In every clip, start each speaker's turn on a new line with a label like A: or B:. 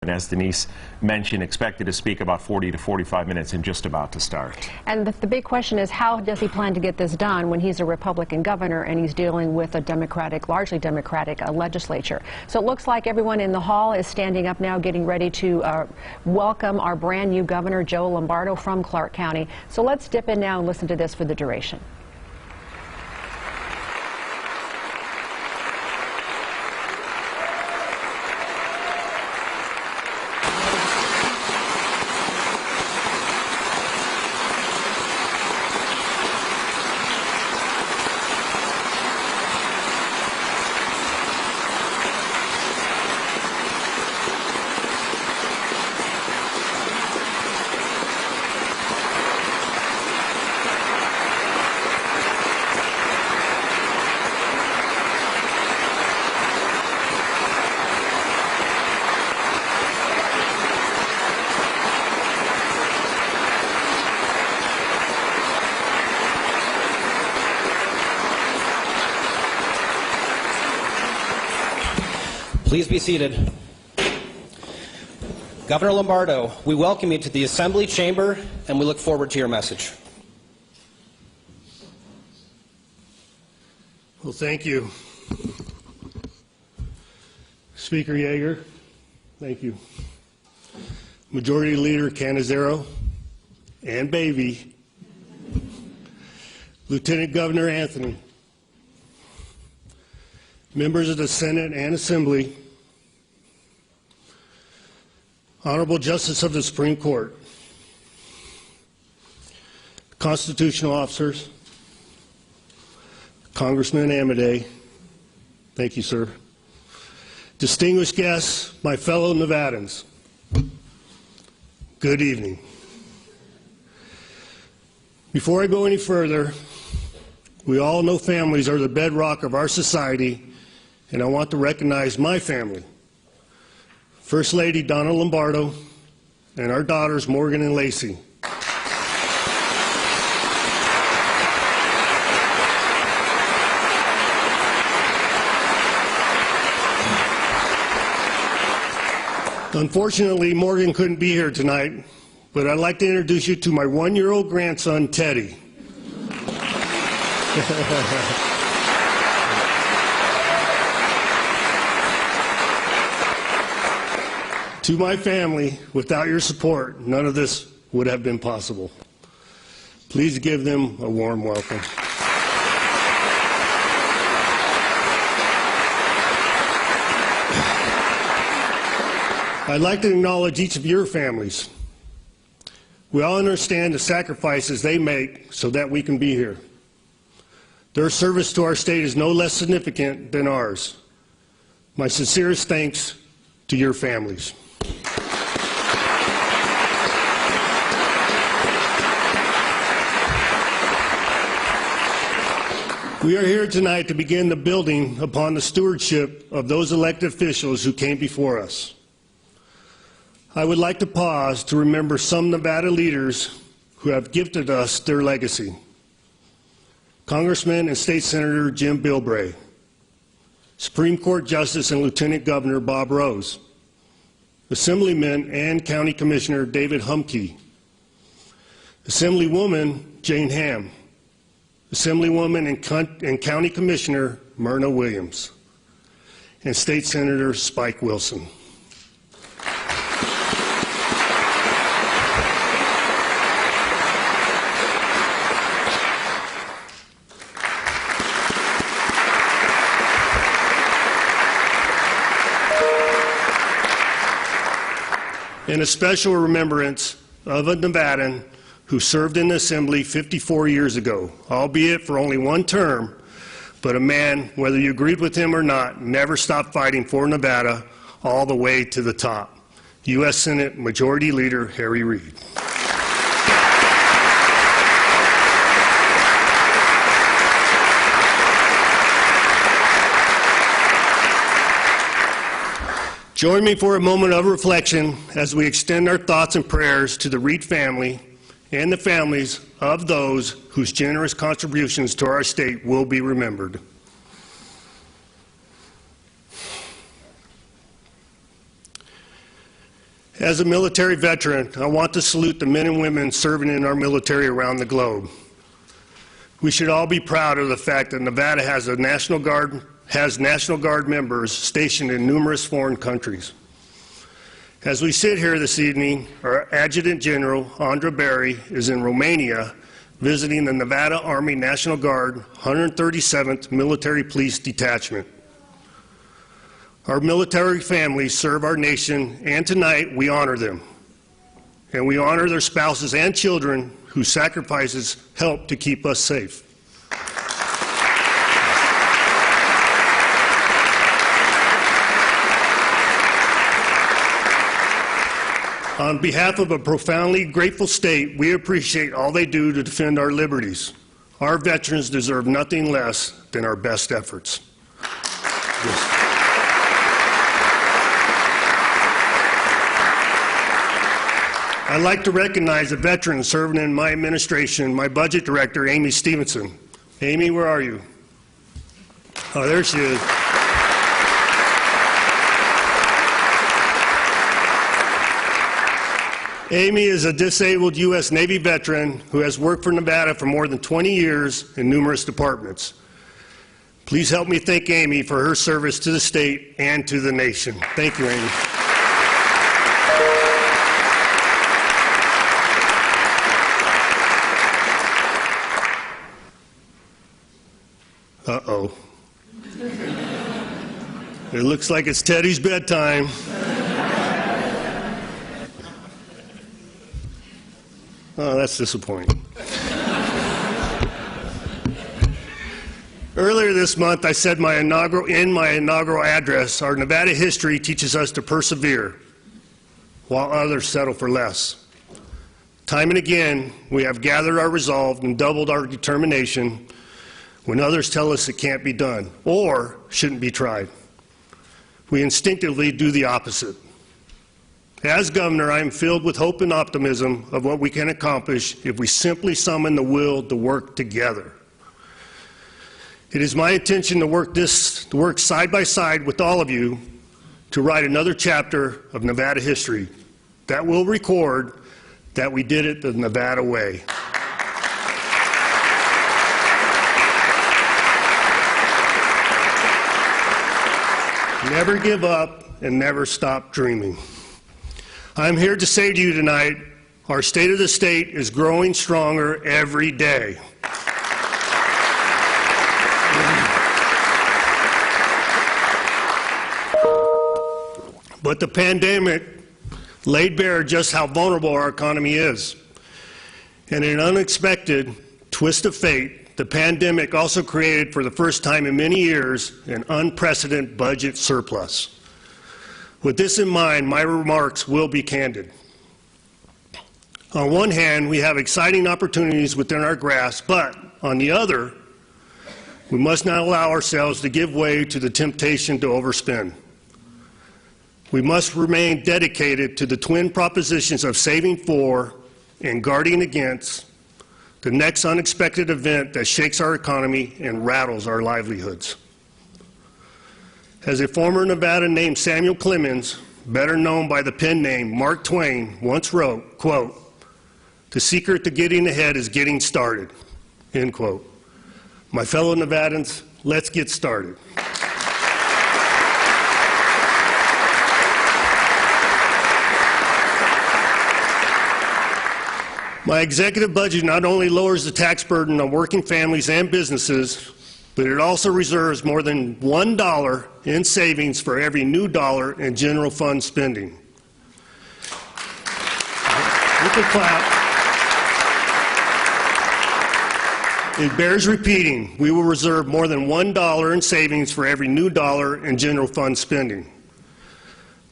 A: And as Denise mentioned, expected to speak about 40 to 45 minutes and just about to start.
B: And the big question is, how does he plan to get this done when he's a Republican governor and he's dealing with a Democratic, largely Democratic legislature? So it looks like everyone in the hall is standing up now, getting ready to welcome our brand new governor, Joe Lombardo, from Clark County. So let's dip in now and listen to this for the duration.
C: Please be seated. Governor Lombardo, we welcome you to the Assembly Chamber, and we look forward to your message.
D: Well, thank you. Speaker Yeager, thank you. Majority Leader Canizero and Baby, Lieutenant Governor Anthony, members of the Senate and Assembly, Honorable Justice of the Supreme Court, constitutional officers, Congressman Amodei, thank you, sir. Distinguished guests, my fellow Nevadans, good evening. Before I go any further, we all know families are the bedrock of our society, and I want to recognize my family, First Lady Donna Lombardo, and our daughters Morgan and Lacey. Unfortunately, Morgan couldn't be here tonight, but I'd like to introduce you to my one-year-old grandson, Teddy. To my family, without your support, none of this would have been possible. Please give them a warm welcome. I'd like to acknowledge each of your families. We all understand the sacrifices they make so that we can be here. Their service to our state is no less significant than ours. My sincerest thanks to your families. We are here tonight to begin the building upon the stewardship of those elected officials who came before us. I would like to pause to remember some Nevada leaders who have gifted us their legacy. Congressman and State Senator Jim Bilbray, Supreme Court Justice and Lieutenant Governor Bob Rose, Assemblyman and County Commissioner David Humke, Assemblywoman Jane Ham, Assemblywoman and County Commissioner Myrna Williams, and State Senator Spike Wilson. And a special remembrance of a Nevadan who served in the Assembly 54 years ago, albeit for only one term, but a man, whether you agreed with him or not, never stopped fighting for Nevada all the way to the top. U.S. Senate Majority Leader Harry Reid. Join me for a moment of reflection as we extend our thoughts and prayers to the Reid family and the families of those whose generous contributions to our state will be remembered. As a military veteran, I want to salute the men and women serving in our military around the globe. We should all be proud of the fact that Nevada has National Guard members stationed in numerous foreign countries. As we sit here this evening, our Adjutant General, Andra Berry, is in Romania visiting the Nevada Army National Guard 137th Military Police Detachment. Our military families serve our nation, and tonight we honor them. And we honor their spouses and children whose sacrifices help to keep us safe. On behalf of a profoundly grateful state, we appreciate all they do to defend our liberties. Our veterans deserve nothing less than our best efforts. Yes. I'd like to recognize a veteran serving in my administration, my budget director, Amy Stevenson. Amy, where are you? Oh, there she is. Amy is a disabled U.S. Navy veteran who has worked for Nevada for more than 20 years in numerous departments. Please help me thank Amy for her service to the state and to the nation. Thank you, Amy. Uh-oh. It looks like it's Teddy's bedtime. Oh, that's disappointing. Earlier this month, I said in my inaugural address, our Nevada history teaches us to persevere, while others settle for less. Time and again, we have gathered our resolve and doubled our determination when others tell us it can't be done or shouldn't be tried. We instinctively do the opposite. As governor, I am filled with hope and optimism of what we can accomplish if we simply summon the will to work together. It is my intention to work side by side with all of you to write another chapter of Nevada history that will record that we did it the Nevada way. Never give up and never stop dreaming. I'm here to say to you tonight, our state of the state is growing stronger every day. But the pandemic laid bare just how vulnerable our economy is. And in an unexpected twist of fate, the pandemic also created, for the first time in many years, an unprecedented budget surplus. With this in mind, my remarks will be candid. On one hand, we have exciting opportunities within our grasp, but on the other, we must not allow ourselves to give way to the temptation to overspend. We must remain dedicated to the twin propositions of saving for and guarding against the next unexpected event that shakes our economy and rattles our livelihoods. As a former Nevadan named Samuel Clemens, better known by the pen name Mark Twain, once wrote, quote, "The secret to getting ahead is getting started," end quote. My fellow Nevadans, let's get started. My executive budget not only lowers the tax burden on working families and businesses, but it also reserves more than $1 in savings for every new dollar in general fund spending. You can clap. It bears repeating. We will reserve more than $1 in savings for every new dollar in general fund spending.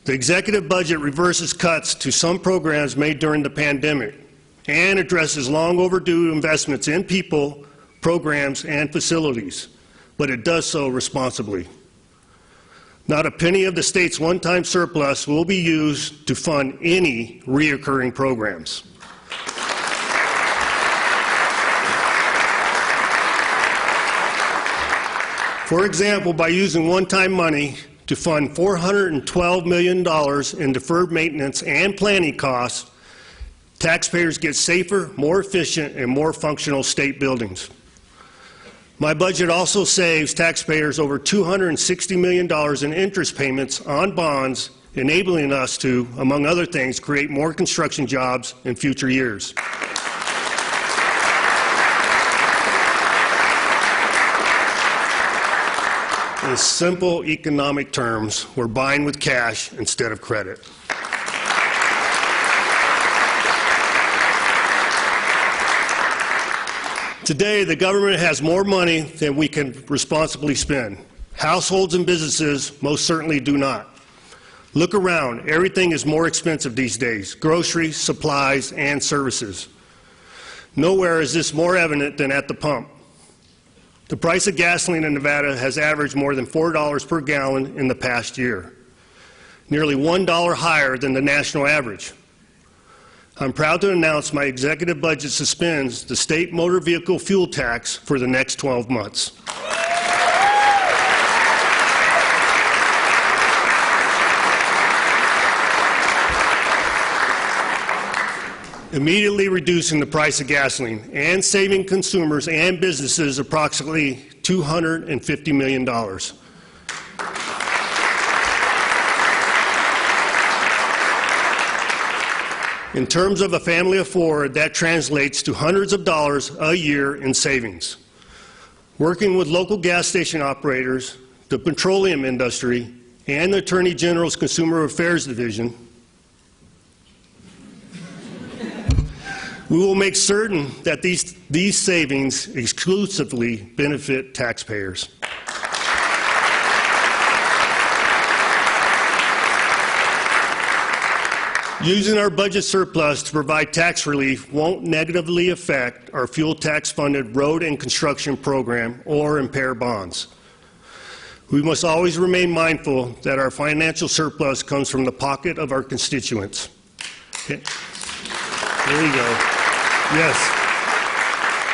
D: The executive budget reverses cuts to some programs made during the pandemic and addresses long overdue investments in people, programs, and facilities, but it does so responsibly. Not a penny of the state's one-time surplus will be used to fund any reoccurring programs. For example, by using one-time money to fund $412 million in deferred maintenance and planning costs, taxpayers get safer, more efficient, and more functional state buildings. My budget also saves taxpayers over $260 million in interest payments on bonds, enabling us to, among other things, create more construction jobs in future years. In simple economic terms, we're buying with cash instead of credit. Today, the government has more money than we can responsibly spend. Households and businesses most certainly do not. Look around. Everything is more expensive these days: groceries, supplies, and services. Nowhere is this more evident than at the pump. The price of gasoline in Nevada has averaged more than $4 per gallon in the past year, nearly $1 higher than the national average. I'm proud to announce my executive budget suspends the state motor vehicle fuel tax for the next 12 months. Immediately reducing the price of gasoline and saving consumers and businesses approximately $250 million. In terms of a family of four, that translates to hundreds of dollars a year in savings. Working with local gas station operators, the petroleum industry, and the Attorney General's Consumer Affairs Division, we will make certain that these savings exclusively benefit taxpayers. Using our budget surplus to provide tax relief won't negatively affect our fuel tax-funded road and construction program or impair bonds. We must always remain mindful that our financial surplus comes from the pocket of our constituents. Okay. There you go. Yes.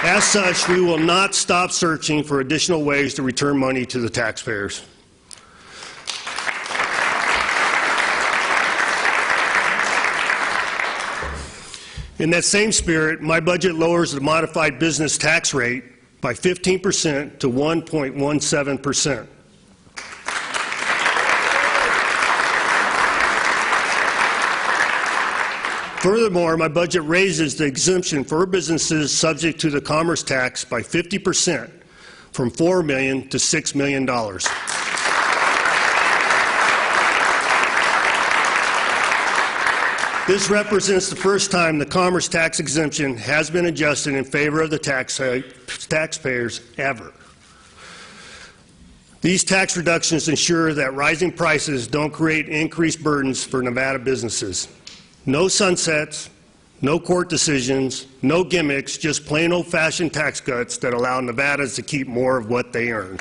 D: As such, we will not stop searching for additional ways to return money to the taxpayers. In that same spirit, my budget lowers the modified business tax rate by 15% to 1.17%. Furthermore, my budget raises the exemption for businesses subject to the commerce tax by 50%, from $4 million to $6 million. This represents the first time the commerce tax exemption has been adjusted in favor of the taxpayers ever. These tax reductions ensure that rising prices don't create increased burdens for Nevada businesses. No sunsets, no court decisions, no gimmicks, just plain old-fashioned tax cuts that allow Nevadans to keep more of what they earn.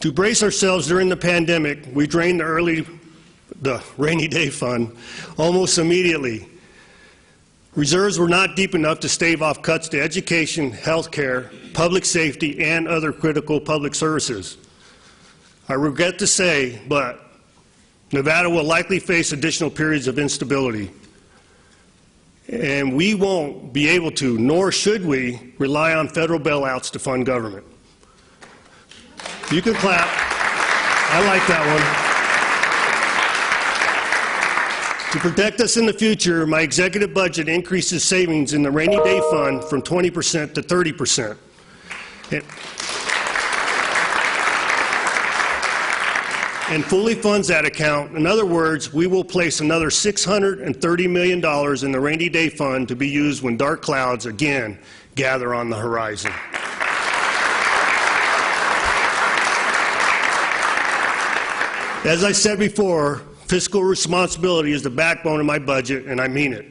D: To brace ourselves during the pandemic, we drained the rainy day fund almost immediately. Reserves were not deep enough to stave off cuts to education, health care, public safety, and other critical public services. I regret to say, but Nevada will likely face additional periods of instability. And we won't be able to, nor should we, rely on federal bailouts to fund government. You can clap. I like that one. To protect us in the future, my executive budget increases savings in the rainy day fund from 20% to 30%. And fully funds that account. In other words, we will place another $630 million in the rainy day fund to be used when dark clouds again gather on the horizon. As I said before, fiscal responsibility is the backbone of my budget, and I mean it.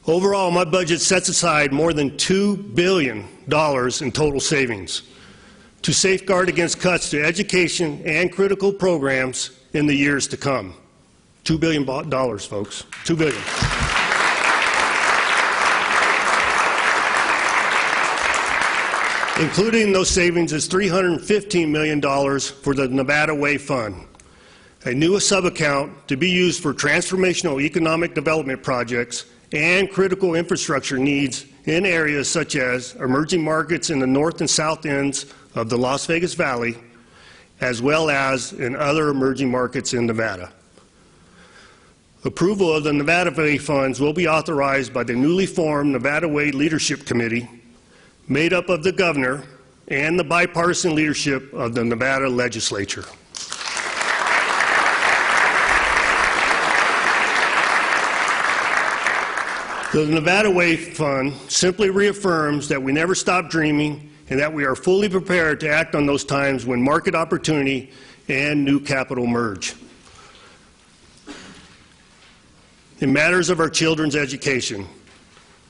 D: Overall, my budget sets aside more than $2 billion in total savings to safeguard against cuts to education and critical programs in the years to come. $2 billion, folks. $2 billion. Including those savings is $315 million for the Nevada Way Fund, a new sub-account to be used for transformational economic development projects and critical infrastructure needs in areas such as emerging markets in the north and south ends of the Las Vegas Valley, as well as in other emerging markets in Nevada. Approval of the Nevada Way funds will be authorized by the newly formed Nevada Way Leadership Committee, made up of the governor and the bipartisan leadership of the Nevada legislature. The Nevada Way Fund simply reaffirms that we never stop dreaming and that we are fully prepared to act on those times when market opportunity and new capital merge. In matters of our children's education,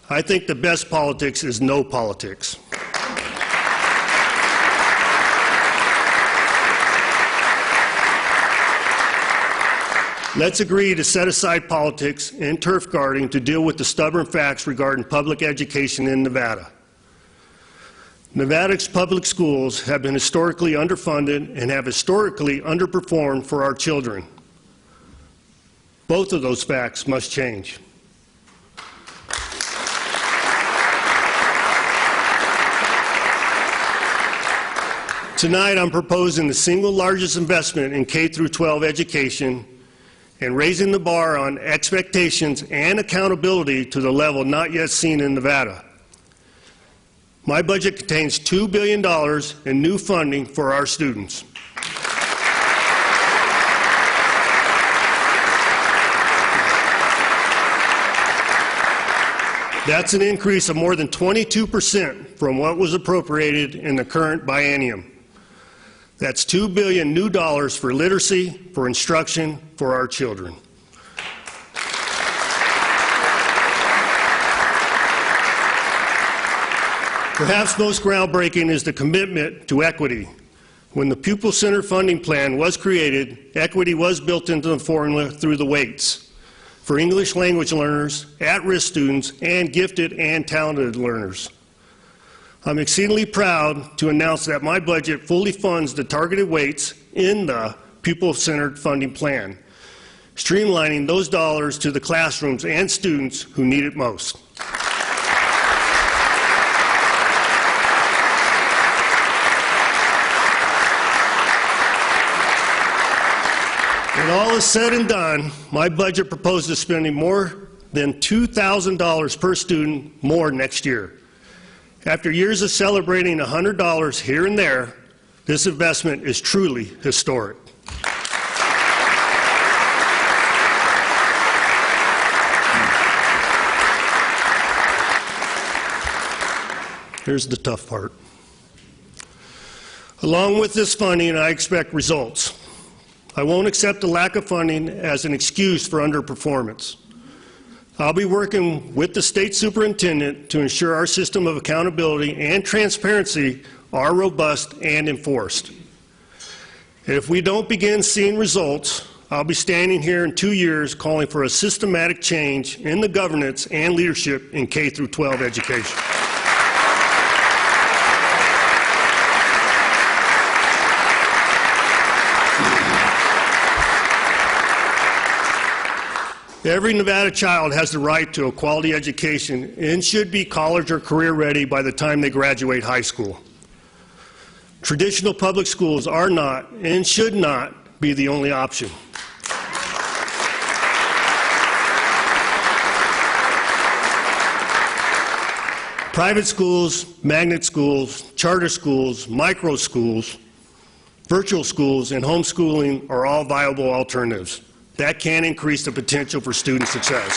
D: I think the best politics is no politics. Let's agree to set aside politics and turf guarding to deal with the stubborn facts regarding public education in Nevada. Nevada's public schools have been historically underfunded and have historically underperformed for our children. Both of those facts must change. Tonight, I'm proposing the single largest investment in K-12 education and raising the bar on expectations and accountability to the level not yet seen in Nevada. My budget contains $2 billion in new funding for our students. That's an increase of more than 22% from what was appropriated in the current biennium. That's $2 billion new dollars for literacy, for instruction, for our children. Perhaps most groundbreaking is the commitment to equity. When the pupil-centered funding plan was created, equity was built into the formula through the weights for English language learners, at-risk students, and gifted and talented learners. I'm exceedingly proud to announce that my budget fully funds the targeted weights in the pupil-centered funding plan, streamlining those dollars to the classrooms and students who need it most. When all is said and done, my budget proposes spending more than $2,000 per student more next year. After years of celebrating $100 here and there, this investment is truly historic. Here's the tough part. Along with this funding, I expect results. I won't accept the lack of funding as an excuse for underperformance. I'll be working with the state superintendent to ensure our system of accountability and transparency are robust and enforced. If we don't begin seeing results, I'll be standing here in 2 years calling for a systematic change in the governance and leadership in K-12 education. Every Nevada child has the right to a quality education and should be college or career ready by the time they graduate high school. Traditional public schools are not and should not be the only option. Private schools, magnet schools, charter schools, micro schools, virtual schools, and homeschooling are all viable alternatives. That can increase the potential for student success.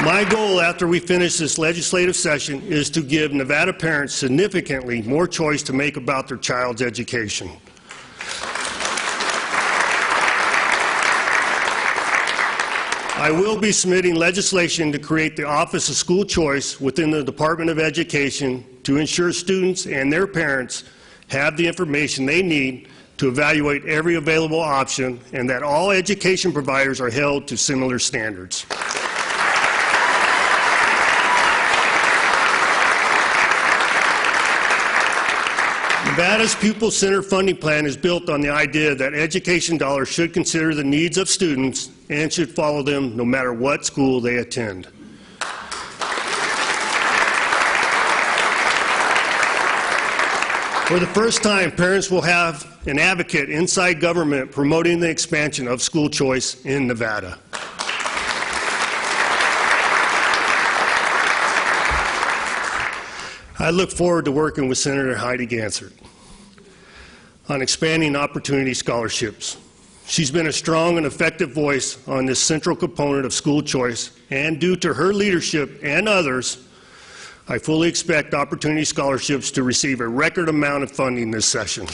D: My goal after we finish this legislative session is to give Nevada parents significantly more choice to make about their child's education. I will be submitting legislation to create the Office of School Choice within the Department of Education to ensure students and their parents have the information they need to evaluate every available option, and that all education providers are held to similar standards. Nevada's pupil-centered funding plan is built on the idea that education dollars should consider the needs of students and should follow them no matter what school they attend. For the first time, parents will have an advocate inside government promoting the expansion of school choice in Nevada. I look forward to working with Senator Heidi Gansert on expanding opportunity scholarships. She's been a strong and effective voice on this central component of school choice, and due to her leadership and others, I fully expect opportunity scholarships to receive a record amount of funding this session.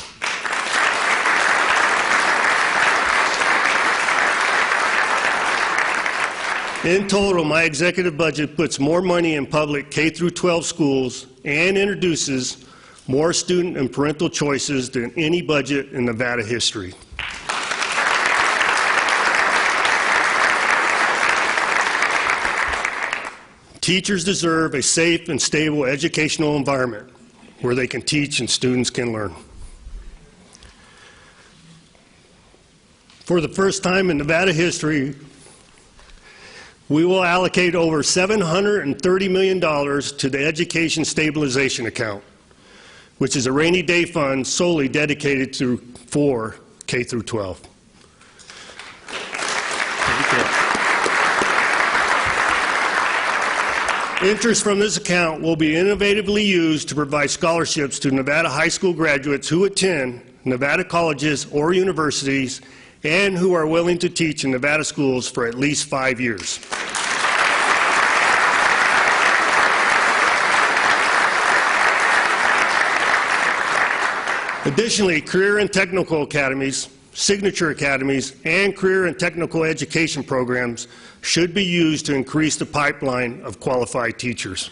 D: In total, my executive budget puts more money in public K-12 schools and introduces more student and parental choices than any budget in Nevada history. Teachers deserve a safe and stable educational environment where they can teach and students can learn. For the first time in Nevada history, we will allocate over $730 million to the Education Stabilization Account, which is a rainy day fund solely dedicated for K-12. Interest from this account will be innovatively used to provide scholarships to Nevada high school graduates who attend Nevada colleges or universities and who are willing to teach in Nevada schools for at least 5 years. Additionally, career and technical academies, signature academies, and career and technical education programs should be used to increase the pipeline of qualified teachers.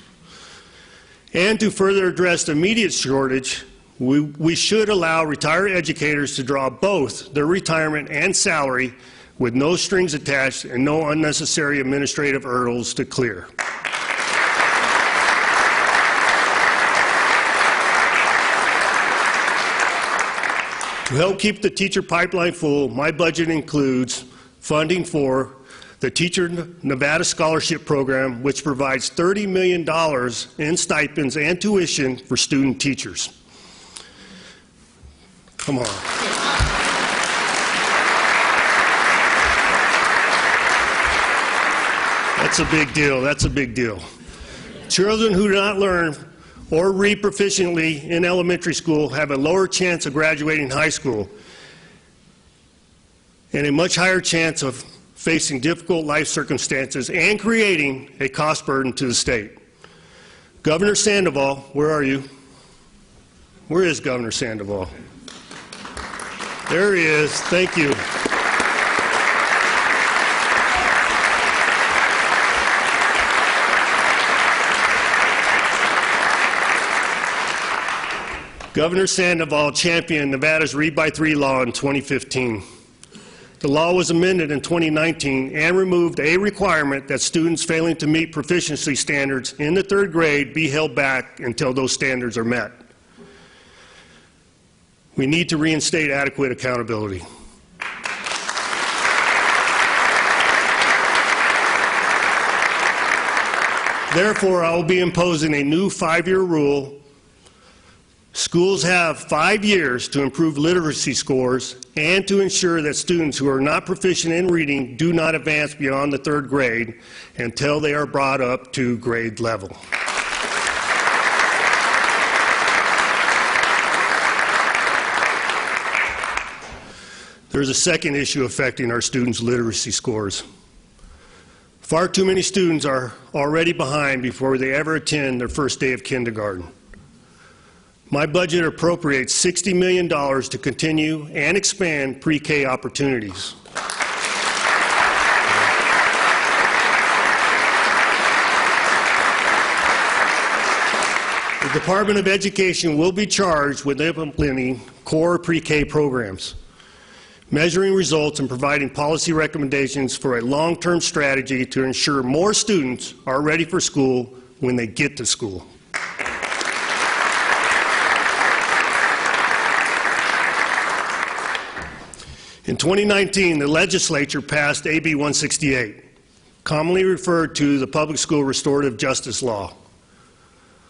D: And to further address the immediate shortage, we should allow retired educators to draw both their retirement and salary with no strings attached and no unnecessary administrative hurdles to clear. To help keep the teacher pipeline full, my budget includes funding for the Teacher Nevada Scholarship Program, which provides $30 million in stipends and tuition for student teachers. Come on. That's a big deal. That's a big deal. Children who do not learn or read proficiently in elementary school have a lower chance of graduating high school and a much higher chance of facing difficult life circumstances and creating a cost burden to the state. Governor Sandoval, where are you? Where is Governor Sandoval? There he is. Thank you. Governor Sandoval championed Nevada's Read by 3 law in 2015. The law was amended in 2019 and removed a requirement that students failing to meet proficiency standards in the 3rd grade be held back until those standards are met. We need to reinstate adequate accountability. Therefore, I will be imposing a new 5-year rule. Schools have 5 years to improve literacy scores and to ensure that students who are not proficient in reading do not advance beyond the 3rd grade until they are brought up to grade level. There's a second issue affecting our students' literacy scores. Far too many students are already behind before they ever attend their first day of kindergarten. My budget appropriates $60 million to continue and expand pre-K opportunities. The Department of Education will be charged with implementing core pre-K programs, measuring results and providing policy recommendations for a long-term strategy to ensure more students are ready for school when they get to school. In 2019, the legislature passed AB 168, commonly referred to the Public School Restorative Justice Law.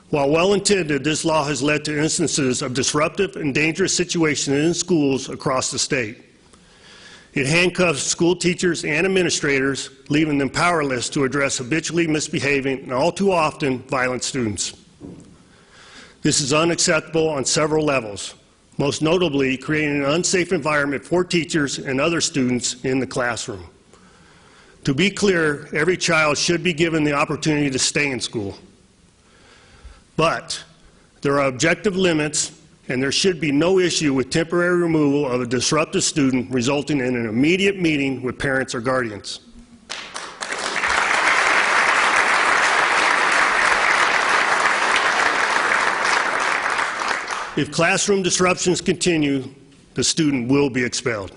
D: While well-intended, this law has led to instances of disruptive and dangerous situations in schools across the state. It handcuffs school teachers and administrators, leaving them powerless to address habitually misbehaving and all too often violent students. This is unacceptable on several levels, most notably creating an unsafe environment for teachers and other students in the classroom. To be clear, every child should be given the opportunity to stay in school. But there are objective limits, and there should be no issue with temporary removal of a disruptive student resulting in an immediate meeting with parents or guardians. If classroom disruptions continue, the student will be expelled.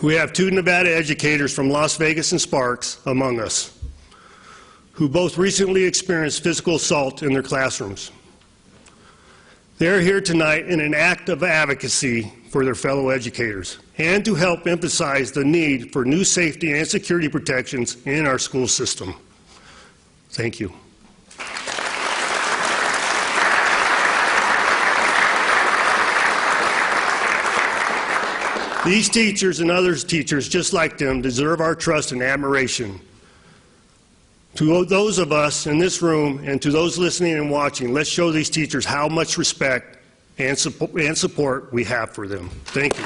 D: We have two Nevada educators from Las Vegas and Sparks among us, who both recently experienced physical assault in their classrooms. They are here tonight in an act of advocacy for their fellow educators and to help emphasize the need for new safety and security protections in our school system. Thank you. These teachers and other teachers just like them deserve our trust and admiration. To those of us in this room and to those listening and watching, let's show these teachers how much respect and support we have for them. Thank you.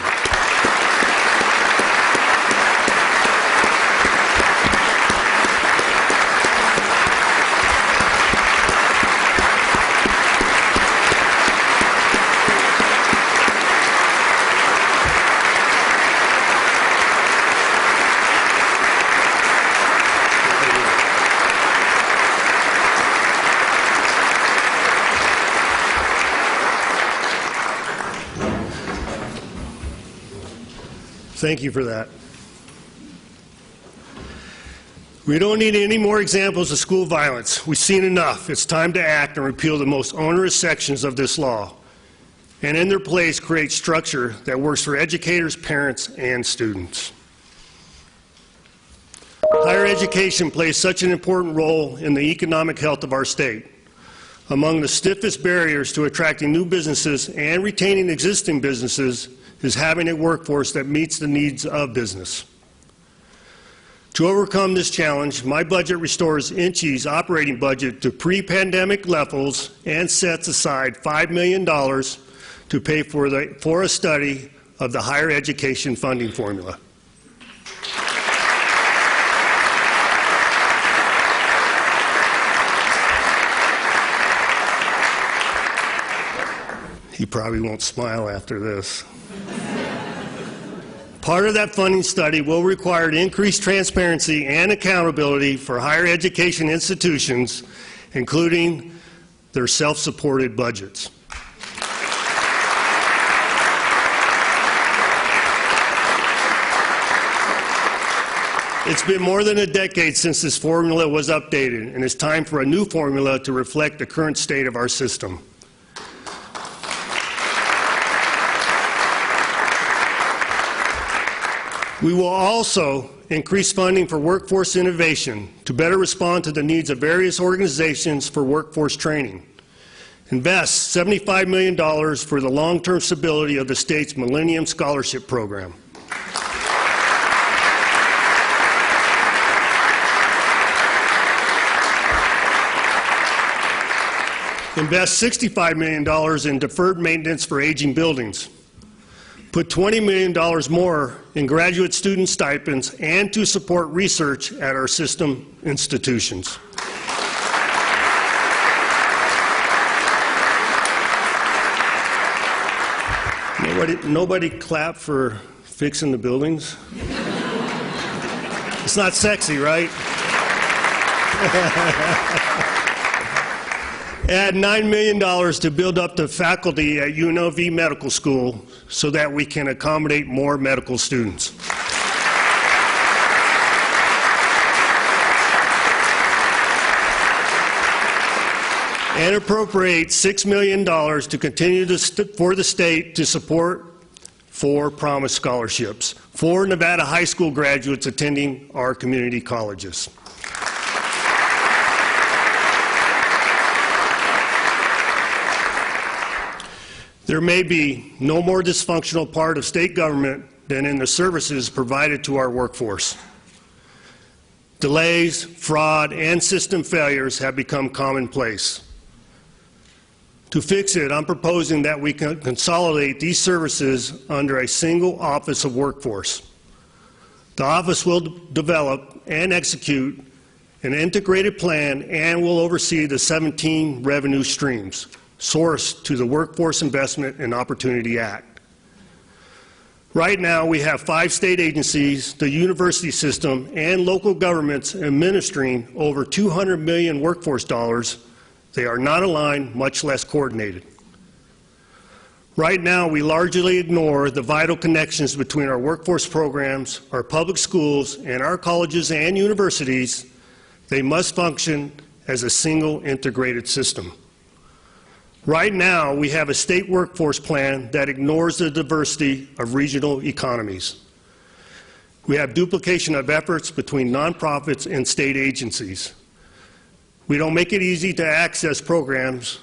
D: Thank you for that. We don't need any more examples of school violence. We've seen enough. It's time to act and repeal the most onerous sections of this law, and in their place create structure that works for educators, parents, and students. Higher education plays such an important role in the economic health of our state. Among the stiffest barriers to attracting new businesses and retaining existing businesses is having a workforce that meets the needs of business. To overcome this challenge, my budget restores INCHE's operating budget to pre-pandemic levels and sets aside $5 million to pay for a study of the higher education funding formula. He probably won't smile after this. Part of that funding study will require increased transparency and accountability for higher education institutions, including their self-supported budgets. It's been more than a decade since this formula was updated, and it's time for a new formula to reflect the current state of our system. We will also increase funding for workforce innovation to better respond to the needs of various organizations for workforce training. Invest $75 million for the long-term stability of the state's Millennium Scholarship Program. Invest $65 million in deferred maintenance for aging buildings. Put $20 million more in graduate student stipends and to support research at our system institutions. Nobody clap for fixing the buildings? It's not sexy, right? Add $9 million to build up the faculty at UNLV Medical School so that we can accommodate more medical students. and appropriate $6 million to continue for the state to support 4 Promise scholarships for Nevada high school graduates attending our community colleges. There may be no more dysfunctional part of state government than in the services provided to our workforce. Delays, fraud, and system failures have become commonplace. To fix it, I'm proposing that we can consolidate these services under a single Office of Workforce. The office will develop and execute an integrated plan and will oversee the 17 revenue streams sourced to the Workforce Investment and Opportunity Act. Right now, we have 5 state agencies, the university system, and local governments administering over $200 million workforce dollars. They are not aligned, much less coordinated. Right now, we largely ignore the vital connections between our workforce programs, our public schools, and our colleges and universities. They must function as a single integrated system. Right now, we have a state workforce plan that ignores the diversity of regional economies. We have duplication of efforts between nonprofits and state agencies. We don't make it easy to access programs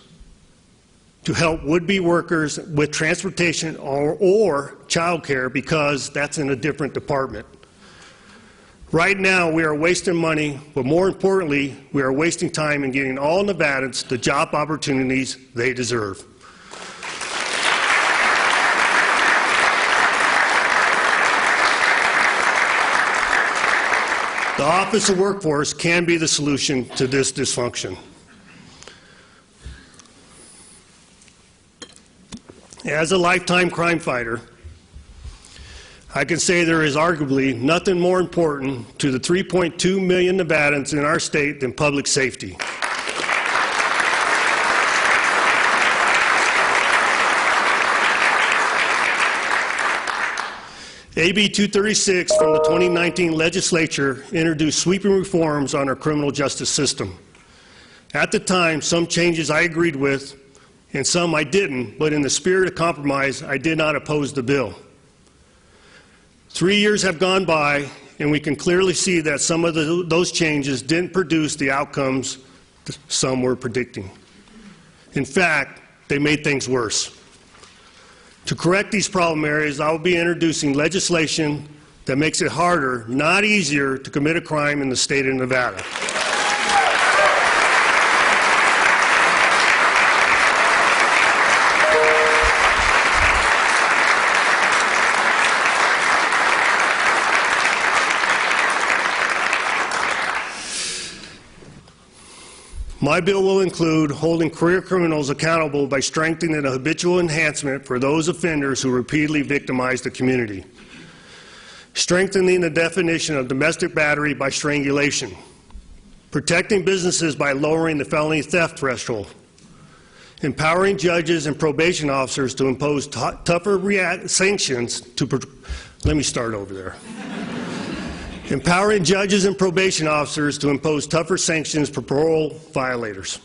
D: to help would-be workers with transportation or child care because that's in a different department. Right now, we are wasting money, but more importantly, we are wasting time in getting all Nevadans the job opportunities they deserve. The Office of Workforce can be the solution to this dysfunction. As a lifetime crime fighter, I can say there is arguably nothing more important to the 3.2 million Nevadans in our state than public safety. AB 236 from the 2019 legislature introduced sweeping reforms on our criminal justice system. At the time, some changes I agreed with and some I didn't, but in the spirit of compromise, I did not oppose the bill. 3 years have gone by, and we can clearly see that some of those changes didn't produce the outcomes some were predicting. In fact, they made things worse. To correct these problem areas, I will be introducing legislation that makes it harder, not easier, to commit a crime in the state of Nevada. My bill will include holding career criminals accountable by strengthening the habitual enhancement for those offenders who repeatedly victimize the community, strengthening the definition of domestic battery by strangulation, protecting businesses by lowering the felony theft threshold, empowering judges and probation officers to impose tougher sanctions to... Let me start over there. Empowering judges and probation officers to impose tougher sanctions for parole violators.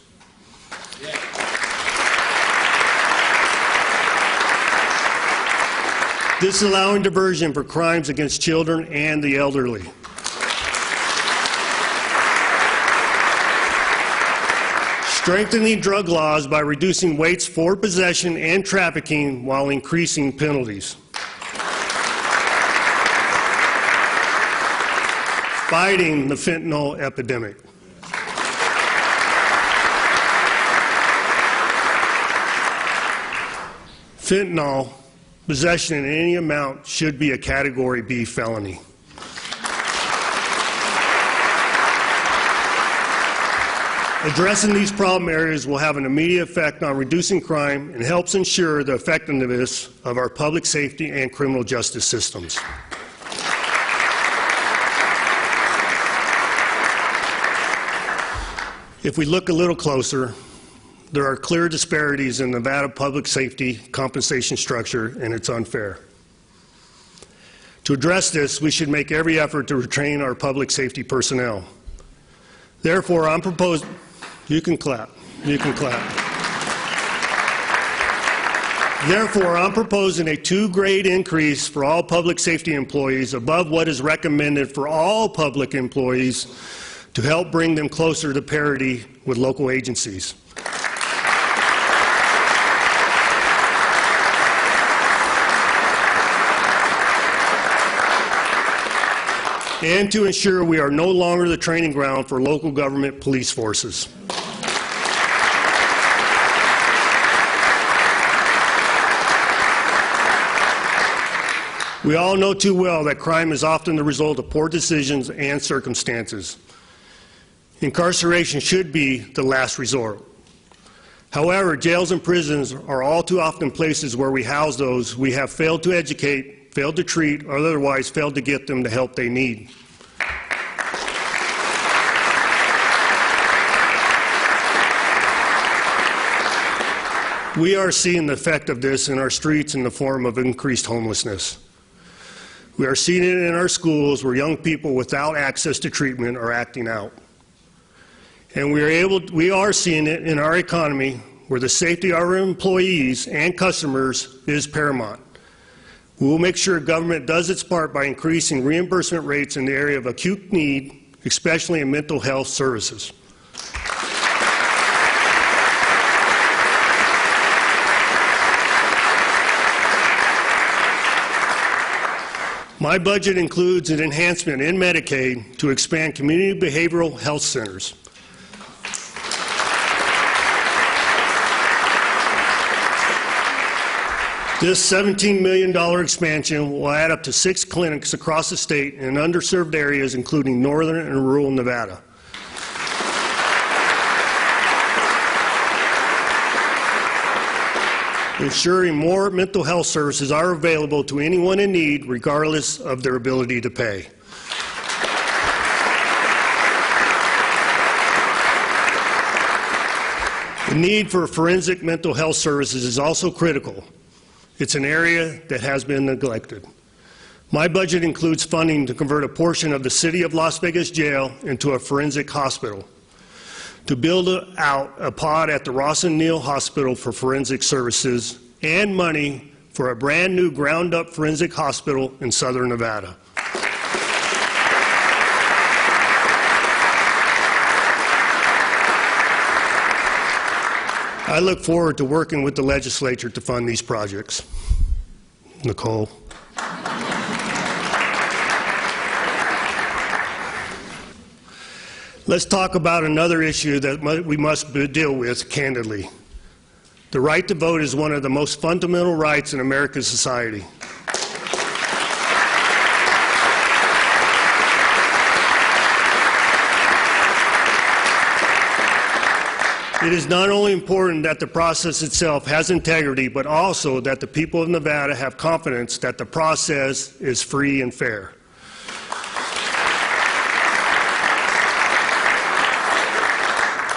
D: Disallowing diversion for crimes against children and the elderly. Strengthening drug laws by reducing weights for possession and trafficking while increasing penalties. Fighting the fentanyl epidemic. Fentanyl, possession in any amount, should be a Category B felony. Addressing these problem areas will have an immediate effect on reducing crime and helps ensure the effectiveness of our public safety and criminal justice systems. If we look a little closer, there are clear disparities in Nevada public safety compensation structure, and it's unfair. To address this, we should make every effort to retrain our public safety personnel. Therefore, I'm proposing... You can clap. You can clap. Therefore, I'm proposing a 2-grade increase for all public safety employees above what is recommended for all public employees to help bring them closer to parity with local agencies. And to ensure we are no longer the training ground for local government police forces. We all know too well that crime is often the result of poor decisions and circumstances. Incarceration should be the last resort. However, jails and prisons are all too often places where we house those we have failed to educate, failed to treat, or otherwise failed to get them the help they need. We are seeing the effect of this in our streets in the form of increased homelessness. We are seeing it in our schools where young people without access to treatment are acting out. And we are seeing it in our economy where the safety of our employees and customers is paramount. We will make sure government does its part by increasing reimbursement rates in the area of acute need, especially in mental health services. My budget includes an enhancement in Medicaid to expand community behavioral health centers. This $17 million expansion will add up to 6 clinics across the state in underserved areas, including northern and rural Nevada. Ensuring more mental health services are available to anyone in need, regardless of their ability to pay. The need for forensic mental health services is also critical. It's an area that has been neglected. My budget includes funding to convert a portion of the City of Las Vegas jail into a forensic hospital, to build out a pod at the Ross and Neal Hospital for forensic services, and money for a brand new ground-up forensic hospital in southern Nevada. I look forward to working with the legislature to fund these projects. Nicole. Let's talk about another issue that we must deal with candidly. The right to vote is one of the most fundamental rights in American society. It is not only important that the process itself has integrity, but also that the people of Nevada have confidence that the process is free and fair.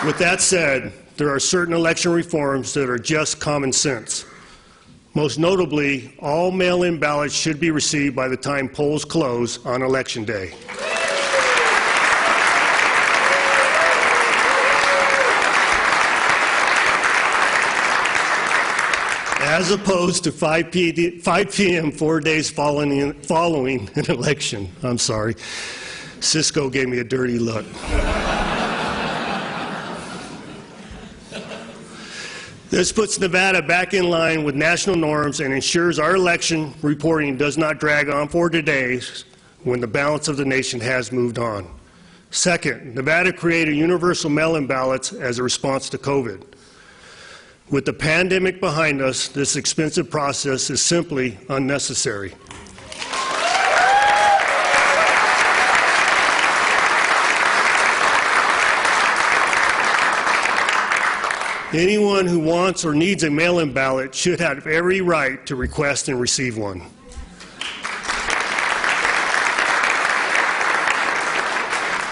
D: With that said, there are certain election reforms that are just common sense. Most notably, all mail-in ballots should be received by the time polls close on Election Day. As opposed to 5 p.m. 4 days following an election. I'm sorry. Cisco gave me a dirty look. This puts Nevada back in line with national norms and ensures our election reporting does not drag on for days when the balance of the nation has moved on. Second, Nevada created universal mail-in ballots as a response to COVID. With the pandemic behind us, this expensive process is simply unnecessary. Anyone who wants or needs a mail-in ballot should have every right to request and receive one.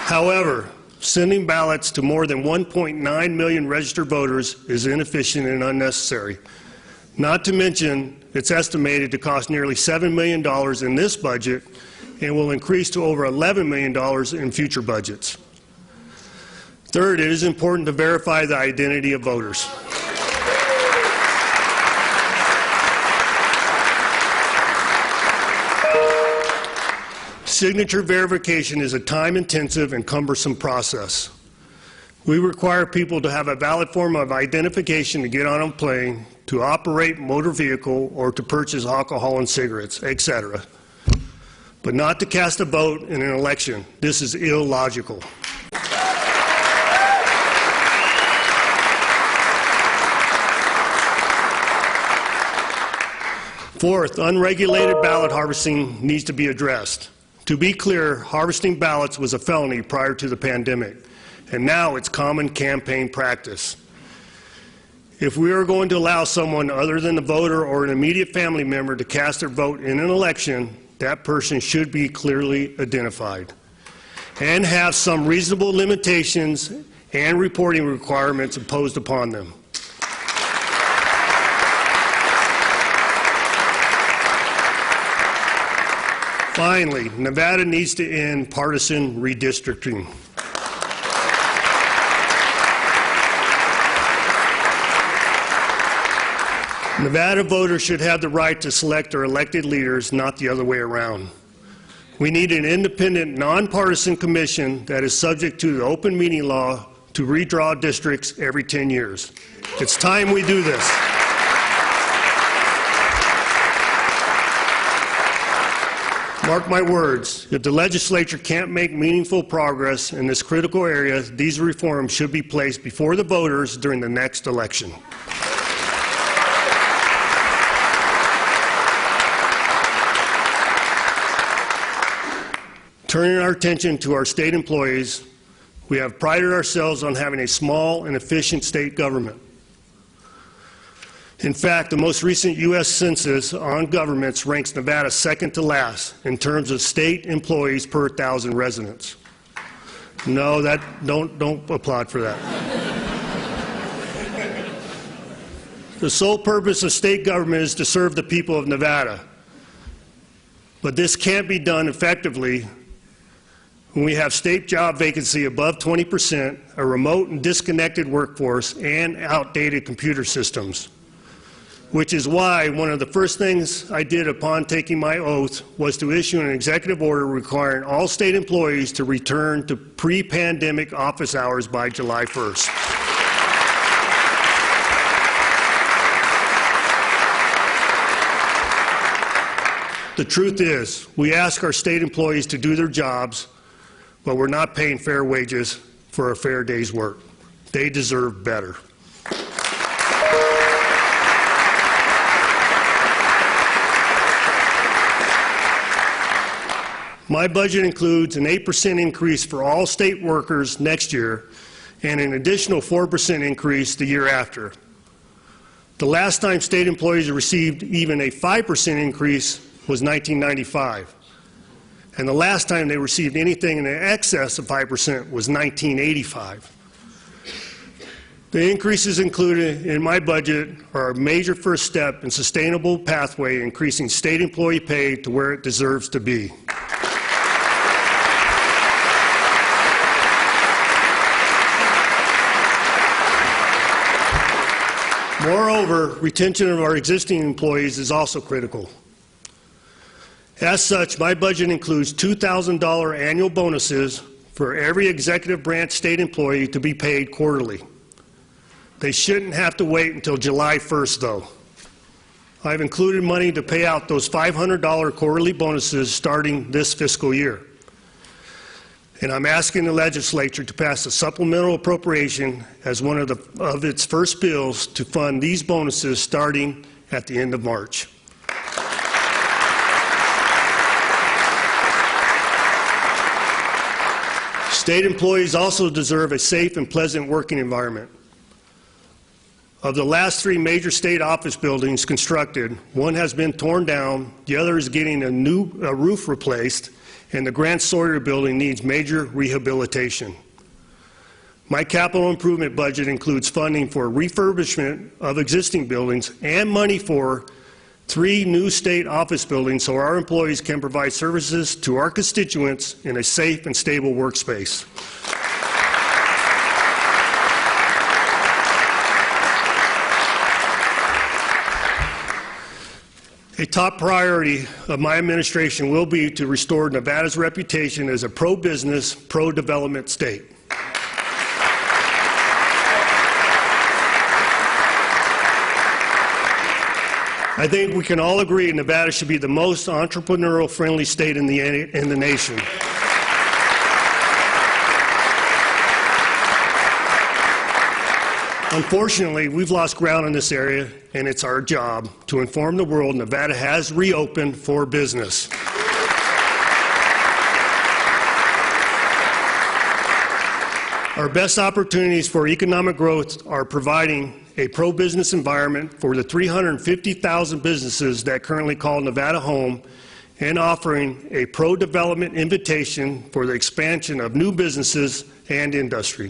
D: However, sending ballots to more than 1.9 million registered voters is inefficient and unnecessary. Not to mention, it's estimated to cost nearly $7 million in this budget and will increase to over $11 million in future budgets. Third, it is important to verify the identity of voters. Signature verification is a time-intensive and cumbersome process. We require people to have a valid form of identification to get on a plane, to operate a motor vehicle, or to purchase alcohol and cigarettes, etc., but not to cast a vote in an election. This is illogical. Fourth, unregulated ballot harvesting needs to be addressed. To be clear, harvesting ballots was a felony prior to the pandemic, and now it's common campaign practice. If we are going to allow someone other than the voter or an immediate family member to cast their vote in an election, that person should be clearly identified and have some reasonable limitations and reporting requirements imposed upon them. Finally, Nevada needs to end partisan redistricting. Nevada voters should have the right to select their elected leaders, not the other way around. We need an independent, nonpartisan commission that is subject to the open meeting law to redraw districts every 10 years. It's time we do this. Mark my words, if the legislature can't make meaningful progress in this critical area, these reforms should be placed before the voters during the next election. Turning our attention to our state employees, we have prided ourselves on having a small and efficient state government. In fact, the most recent U.S. Census on governments ranks Nevada second to last in terms of state employees per 1,000 residents. No, don't applaud for that. The sole purpose of state government is to serve the people of Nevada. But this can't be done effectively when we have state job vacancy above 20%, a remote and disconnected workforce, and outdated computer systems. Which is why one of the first things I did upon taking my oath was to issue an executive order requiring all state employees to return to pre-pandemic office hours by July 1st. The truth is, we ask our state employees to do their jobs, but we're not paying fair wages for a fair day's work. They deserve better. My budget includes an 8% increase for all state workers next year and an additional 4% increase the year after. The last time state employees received even a 5% increase was 1995. And the last time they received anything in excess of 5% was 1985. The increases included in my budget are a major first step in sustainable pathway increasing state employee pay to where it deserves to be. Moreover, retention of our existing employees is also critical. As such, my budget includes $2,000 annual bonuses for every executive branch state employee to be paid quarterly. They shouldn't have to wait until July 1st, though. I've included money to pay out those $500 quarterly bonuses starting this fiscal year. And I'm asking the legislature to pass a supplemental appropriation as one of its first bills to fund these bonuses starting at the end of March. State employees also deserve a safe and pleasant working environment. Of the last 3 major state office buildings constructed, one has been torn down, the other is getting a roof replaced, and the Grant Sawyer building needs major rehabilitation. My capital improvement budget includes funding for refurbishment of existing buildings and money for 3 new state office buildings so our employees can provide services to our constituents in a safe and stable workspace. A top priority of my administration will be to restore Nevada's reputation as a pro-business, pro-development state. I think we can all agree Nevada should be the most entrepreneurial-friendly state in the nation. Unfortunately, we've lost ground in this area, and it's our job to inform the world Nevada has reopened for business. Our best opportunities for economic growth are providing a pro-business environment for the 350,000 businesses that currently call Nevada home, and offering a pro-development invitation for the expansion of new businesses and industry.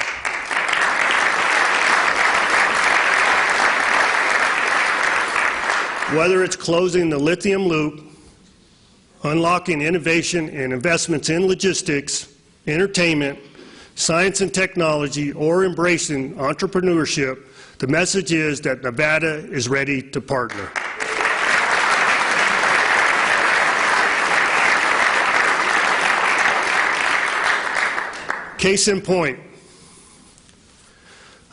D: Whether it's closing the lithium loop, unlocking innovation and investments in logistics, entertainment, science and technology, or embracing entrepreneurship, the message is that Nevada is ready to partner. Case in point,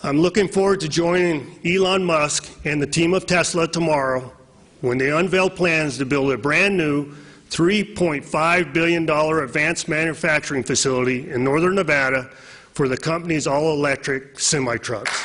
D: I'm looking forward to joining Elon Musk and the team of Tesla tomorrow when they unveil plans to build a brand new $3.5 billion advanced manufacturing facility in northern Nevada for the company's all-electric semi-trucks.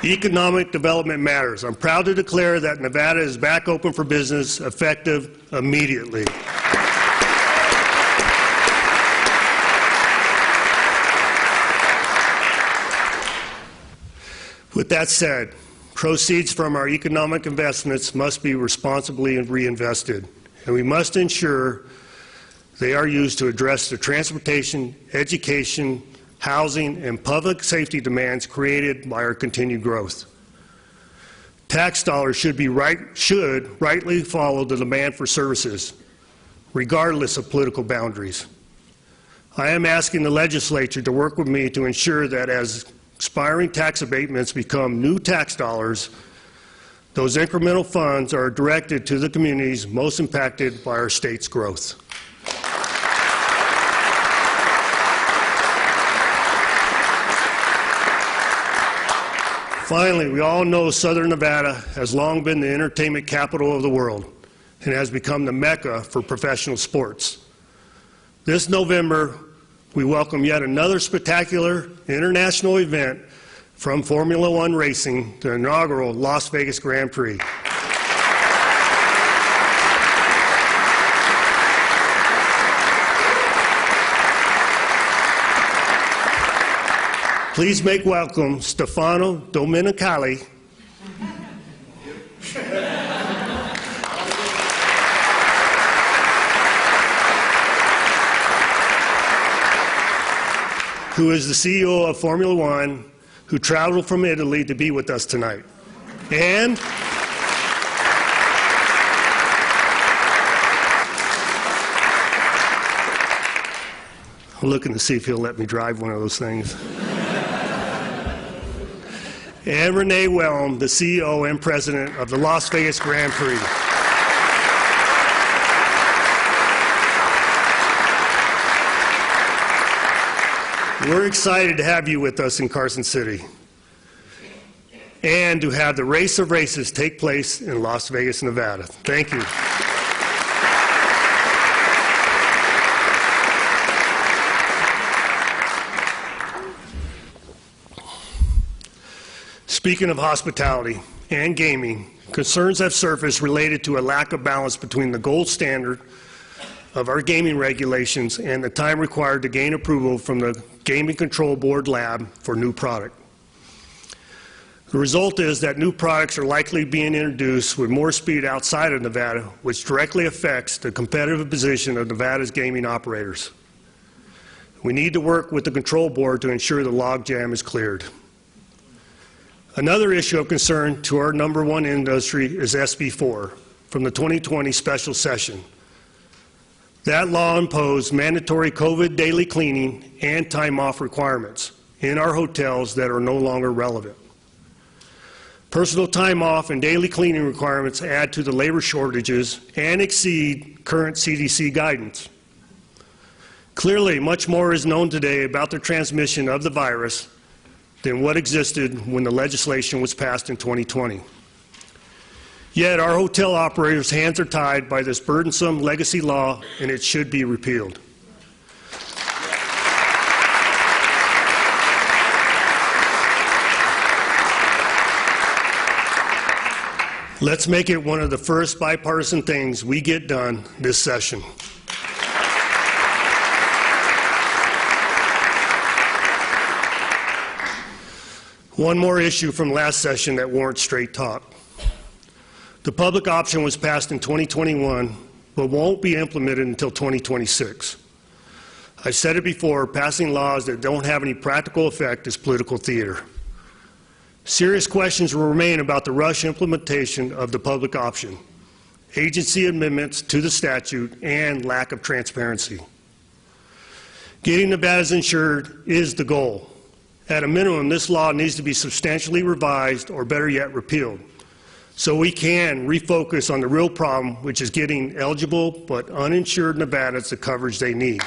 D: Economic development matters. I'm proud to declare that Nevada is back open for business, effective immediately. With that said, proceeds from our economic investments must be responsibly reinvested, and we must ensure they are used to address the transportation, education, housing, and public safety demands created by our continued growth. Tax dollars should rightly follow the demand for services, regardless of political boundaries. I am asking the legislature to work with me to ensure that as expiring tax abatements become new tax dollars, those incremental funds are directed to the communities most impacted by our state's growth. Finally, we all know Southern Nevada has long been the entertainment capital of the world and has become the mecca for professional sports. This November, we welcome yet another spectacular international event from Formula One racing, the inaugural Las Vegas Grand Prix. Please make welcome Stefano Domenicali, who is the CEO of Formula One, who traveled from Italy to be with us tonight. And I'm looking to see if he'll let me drive one of those things. And Renee Wellum, the CEO and President of the Las Vegas Grand Prix. We're excited to have you with us in Carson City and to have the Race of Races take place in Las Vegas, Nevada. Thank you. Speaking of hospitality and gaming, concerns have surfaced related to a lack of balance between the gold standard of our gaming regulations and the time required to gain approval from the Gaming Control Board lab for new product. The result is that new products are likely being introduced with more speed outside of Nevada, which directly affects the competitive position of Nevada's gaming operators. We need to work with the Control Board to ensure the logjam is cleared. Another issue of concern to our #1 industry is SB4 from the 2020 special session. That law imposed mandatory COVID daily cleaning and time off requirements in our hotels that are no longer relevant. Personal time off and daily cleaning requirements add to the labor shortages and exceed current CDC guidance. Clearly, much more is known today about the transmission of the virus than what existed when the legislation was passed in 2020. Yet our hotel operators' hands are tied by this burdensome legacy law, and it should be repealed. Let's make it one of the first bipartisan things we get done this session. One more issue from last session that warrants straight talk. The public option was passed in 2021, but won't be implemented until 2026. I've said it before, passing laws that don't have any practical effect is political theater. Serious questions will remain about the rush implementation of the public option, agency amendments to the statute, and lack of transparency. Getting Nevada's insured is the goal. At a minimum, this law needs to be substantially revised, or better yet, repealed, so we can refocus on the real problem, which is getting eligible but uninsured Nevadans the coverage they need.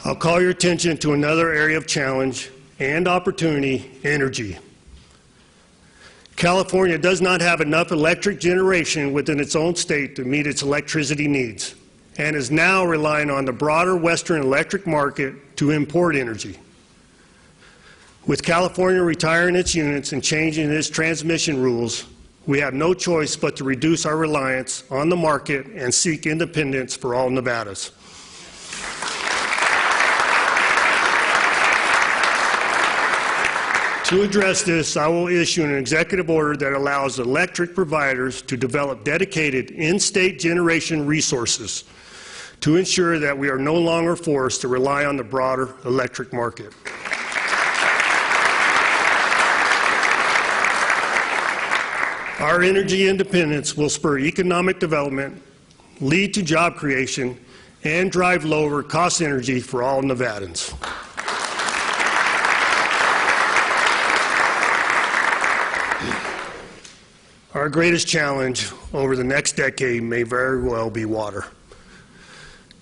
D: I'll call your attention to another area of challenge and opportunity: energy. California does not have enough electric generation within its own state to meet its electricity needs, and is now relying on the broader Western electric market to import energy. With California retiring its units and changing its transmission rules, we have no choice but to reduce our reliance on the market and seek independence for all Nevadas. To address this, I will issue an executive order that allows electric providers to develop dedicated in-state generation resources to ensure that we are no longer forced to rely on the broader electric market. Our energy independence will spur economic development, lead to job creation, and drive lower cost energy for all Nevadans. Our greatest challenge over the next decade may very well be water.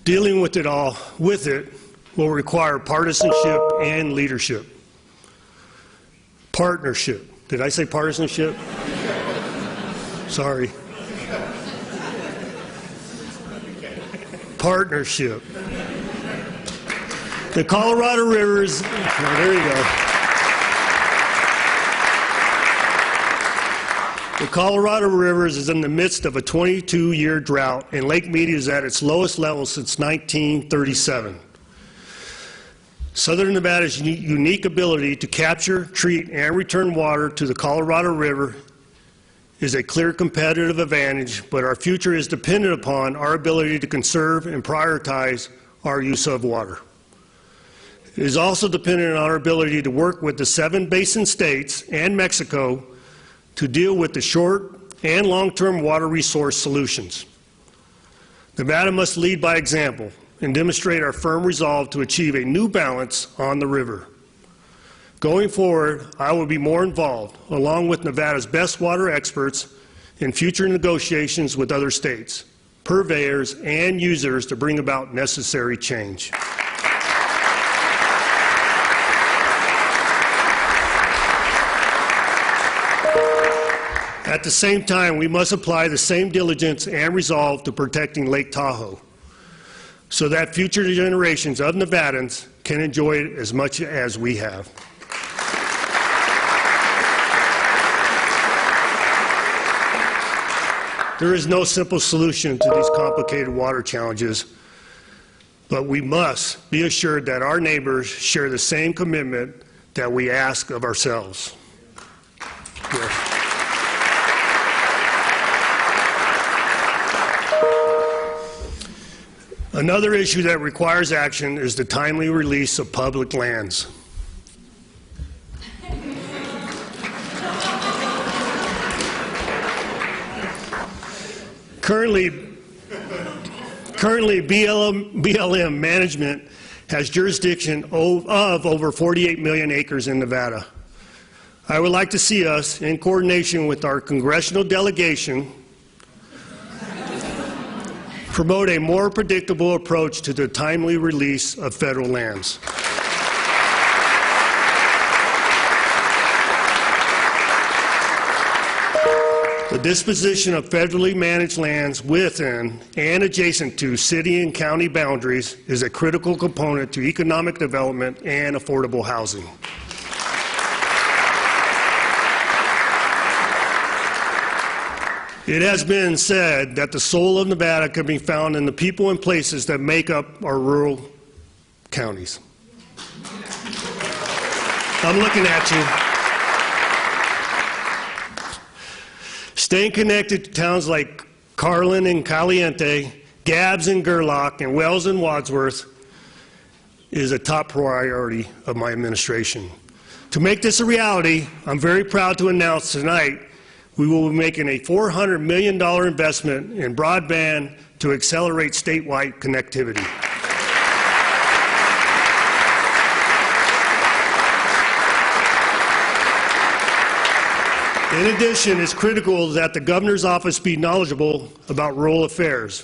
D: Dealing with it will require partisanship and leadership. Partnership. Did I say partisanship? Sorry. Partnership. The Colorado River is, there you go. The Colorado River is in the midst of a 22-year drought, and Lake Mead is at its lowest level since 1937. Southern Nevada's unique ability to capture, treat, and return water to the Colorado River is a clear competitive advantage, but our future is dependent upon our ability to conserve and prioritize our use of water. It is also dependent on our ability to work with the 7 basin states and Mexico to deal with the short and long-term water resource solutions. Nevada must lead by example and demonstrate our firm resolve to achieve a new balance on the river. Going forward, I will be more involved, along with Nevada's best water experts, in future negotiations with other states, purveyors, and users to bring about necessary change. At the same time, we must apply the same diligence and resolve to protecting Lake Tahoe, so that future generations of Nevadans can enjoy it as much as we have. There is no simple solution to these complicated water challenges, but we must be assured that our neighbors share the same commitment that we ask of ourselves. Yes. Another issue that requires action is the timely release of public lands. Currently BLM management has jurisdiction of over 48 million acres in Nevada. I would like to see us, in coordination with our congressional delegation, promote a more predictable approach to the timely release of federal lands. The disposition of federally managed lands within and adjacent to city and county boundaries is a critical component to economic development and affordable housing. It has been said that the soul of Nevada can be found in the people and places that make up our rural counties. I'm looking at you. Staying connected to towns like Carlin and Caliente, Gabbs and Gerlach, and Wells and Wadsworth is a top priority of my administration. To make this a reality, I'm very proud to announce tonight we will be making a $400 million investment in broadband to accelerate statewide connectivity. In addition, it's critical that the governor's office be knowledgeable about rural affairs.